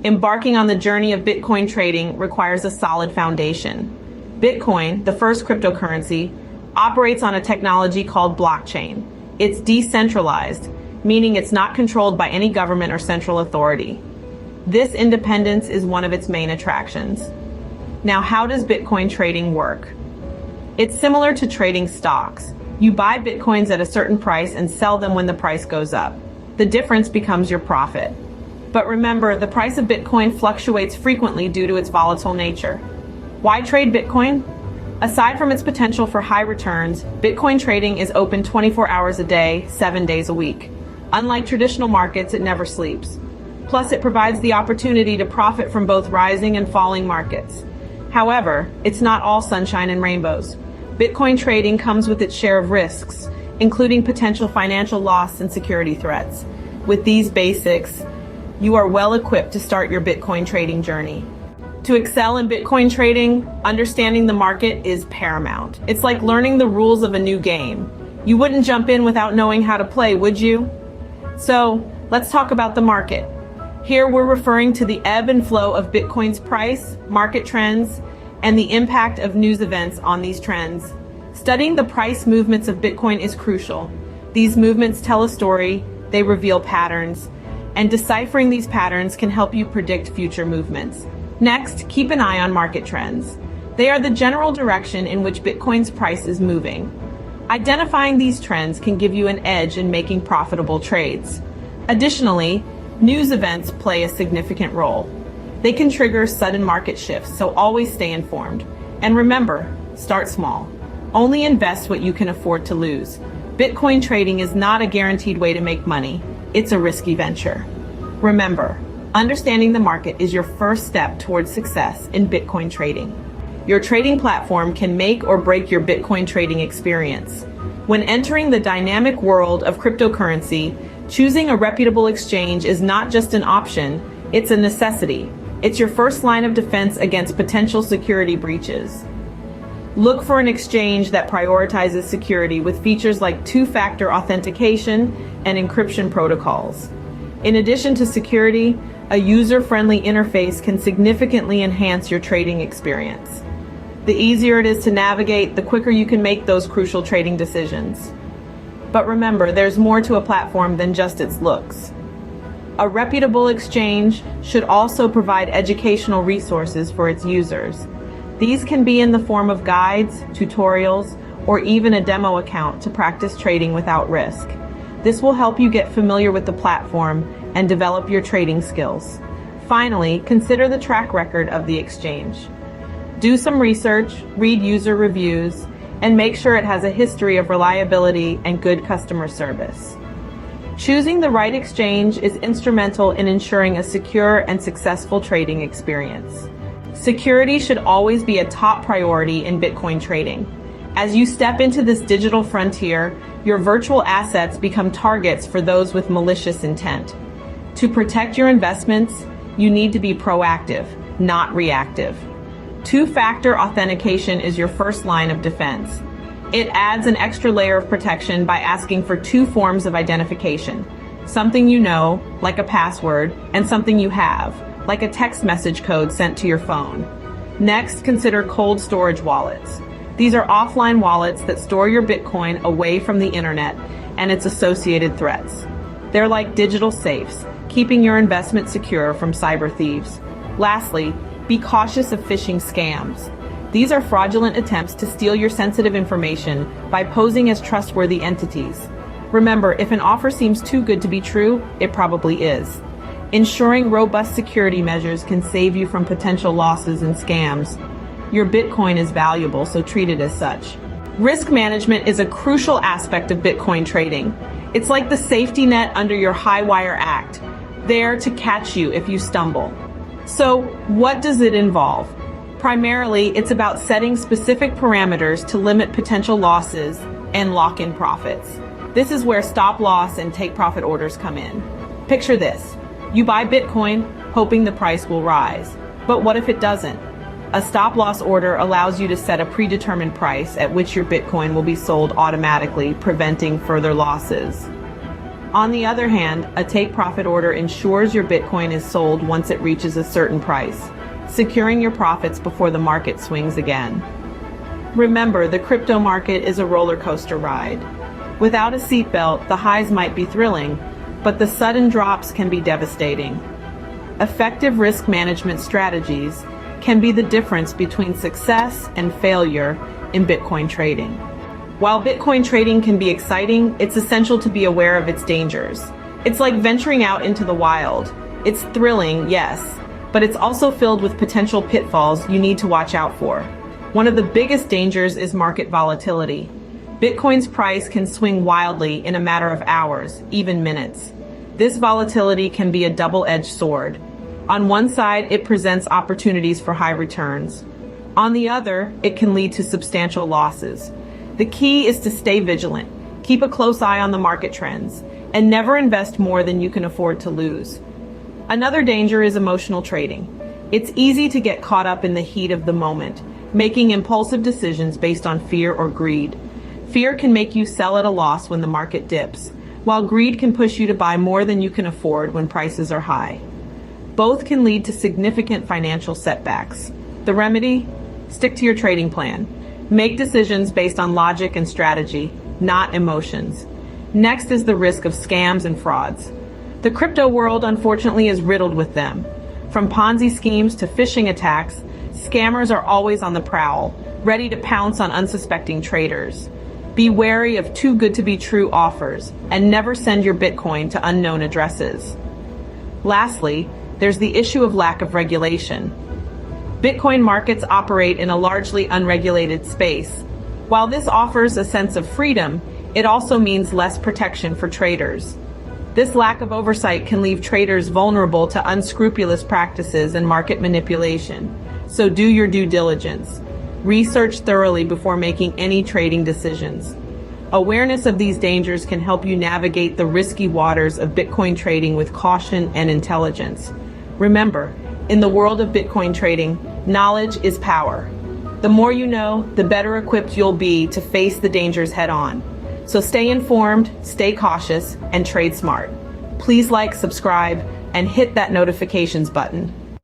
Embarking on the journey of Bitcoin trading requires a solid foundation. Bitcoin, the first cryptocurrency, operates on a technology called blockchain. It's decentralized, meaning it's not controlled by any government or central authority. This independence is one of its main attractions. Now, how does Bitcoin trading work? It's similar to trading stocks. You buy Bitcoins at a certain price and sell them when the price goes up. The difference becomes your profit. But remember, the price of Bitcoin fluctuates frequently due to its volatile nature. Why trade Bitcoin? Aside from its potential for high returns, Bitcoin trading is open 24 hours a day, 7 days a week. Unlike traditional markets, it never sleeps. Plus, it provides the opportunity to profit from both rising and falling markets. However, it's not all sunshine and rainbows. Bitcoin trading comes with its share of risks, including potential financial loss and security threats. With these basics, you are well equipped to start your Bitcoin trading journey. To excel in Bitcoin trading, understanding the market is paramount. It's like learning the rules of a new game. You wouldn't jump in without knowing how to play, would you? So, let's talk about the market. Here we're referring to the ebb and flow of Bitcoin's price, market trends, and the impact of news events on these trends. Studying the price movements of Bitcoin is crucial. These movements tell a story, they reveal patterns, and deciphering these patterns can help you predict future movements. Next, keep an eye on market trends. They are the general direction in which Bitcoin's price is moving. Identifying these trends can give you an edge in making profitable trades. Additionally, news events play a significant role. They can trigger sudden market shifts, so always stay informed. And remember, start small. Only invest what you can afford to lose. Bitcoin trading is not a guaranteed way to make money. It's a risky venture. Remember, understanding the market is your first step towards success in Bitcoin trading. Your trading platform can make or break your Bitcoin trading experience. When entering the dynamic world of cryptocurrency, choosing a reputable exchange is not just an option, it's a necessity. It's your first line of defense against potential security breaches. Look for an exchange that prioritizes security with features like two-factor authentication and encryption protocols. In addition to security, a user-friendly interface can significantly enhance your trading experience. The easier it is to navigate, the quicker you can make those crucial trading decisions. But remember, there's more to a platform than just its looks. A reputable exchange should also provide educational resources for its users. These can be in the form of guides, tutorials, or even a demo account to practice trading without risk. This will help you get familiar with the platform and develop your trading skills. Finally, consider the track record of the exchange. Do some research, read user reviews, and make sure it has a history of reliability and good customer service. Choosing the right exchange is instrumental in ensuring a secure and successful trading experience. Security should always be a top priority in Bitcoin trading. As you step into this digital frontier, your virtual assets become targets for those with malicious intent. To protect your investments, you need to be proactive, not reactive. Two-factor authentication is your first line of defense. It adds an extra layer of protection by asking for two forms of identification. Something you know, like a password, and something you have, like a text message code sent to your phone. Next, consider cold storage wallets. These are offline wallets that store your Bitcoin away from the internet and its associated threats. They're like digital safes, keeping your investment secure from cyber thieves. Lastly, be cautious of phishing scams. These are fraudulent attempts to steal your sensitive information by posing as trustworthy entities. Remember, if an offer seems too good to be true, it probably is. Ensuring robust security measures can save you from potential losses and scams. Your Bitcoin is valuable, so treat it as such. Risk management is a crucial aspect of Bitcoin trading. It's like the safety net under your high-wire act, there to catch you if you stumble. So, what does it involve? Primarily, it's about setting specific parameters to limit potential losses and lock in profits. This is where stop loss and take profit orders come in. Picture this. You buy Bitcoin hoping the price will rise. But what if it doesn't? A stop loss order allows you to set a predetermined price at which your Bitcoin will be sold automatically, preventing further losses. On the other hand, a take-profit order ensures your Bitcoin is sold once it reaches a certain price, securing your profits before the market swings again. Remember, the crypto market is a roller coaster ride. Without a seatbelt, the highs might be thrilling, but the sudden drops can be devastating. Effective risk management strategies can be the difference between success and failure in Bitcoin trading. While Bitcoin trading can be exciting, it's essential to be aware of its dangers. It's like venturing out into the wild. It's thrilling, yes, but it's also filled with potential pitfalls you need to watch out for. One of the biggest dangers is market volatility. Bitcoin's price can swing wildly in a matter of hours, even minutes. This volatility can be a double-edged sword. On one side, it presents opportunities for high returns. On the other, it can lead to substantial losses. The key is to stay vigilant, keep a close eye on the market trends, and never invest more than you can afford to lose. Another danger is emotional trading. It's easy to get caught up in the heat of the moment, making impulsive decisions based on fear or greed. Fear can make you sell at a loss when the market dips, while greed can push you to buy more than you can afford when prices are high. Both can lead to significant financial setbacks. The remedy? Stick to your trading plan. Make decisions based on logic and strategy, not emotions. Next is the risk of scams and frauds. The crypto world, unfortunately, is riddled with them. From Ponzi schemes to phishing attacks, scammers are always on the prowl, ready to pounce on unsuspecting traders. Be wary of too good to be true offers, and never send your Bitcoin to unknown addresses. Lastly, there's the issue of lack of regulation. Bitcoin markets operate in a largely unregulated space. While this offers a sense of freedom, it also means less protection for traders. This lack of oversight can leave traders vulnerable to unscrupulous practices and market manipulation. So do your due diligence. Research thoroughly before making any trading decisions. Awareness of these dangers can help you navigate the risky waters of Bitcoin trading with caution and intelligence. Remember, in the world of Bitcoin trading, knowledge is power. The more you know, the better equipped you'll be to face the dangers head on. So stay informed, stay cautious, and trade smart. Please like, subscribe, and hit that notifications button.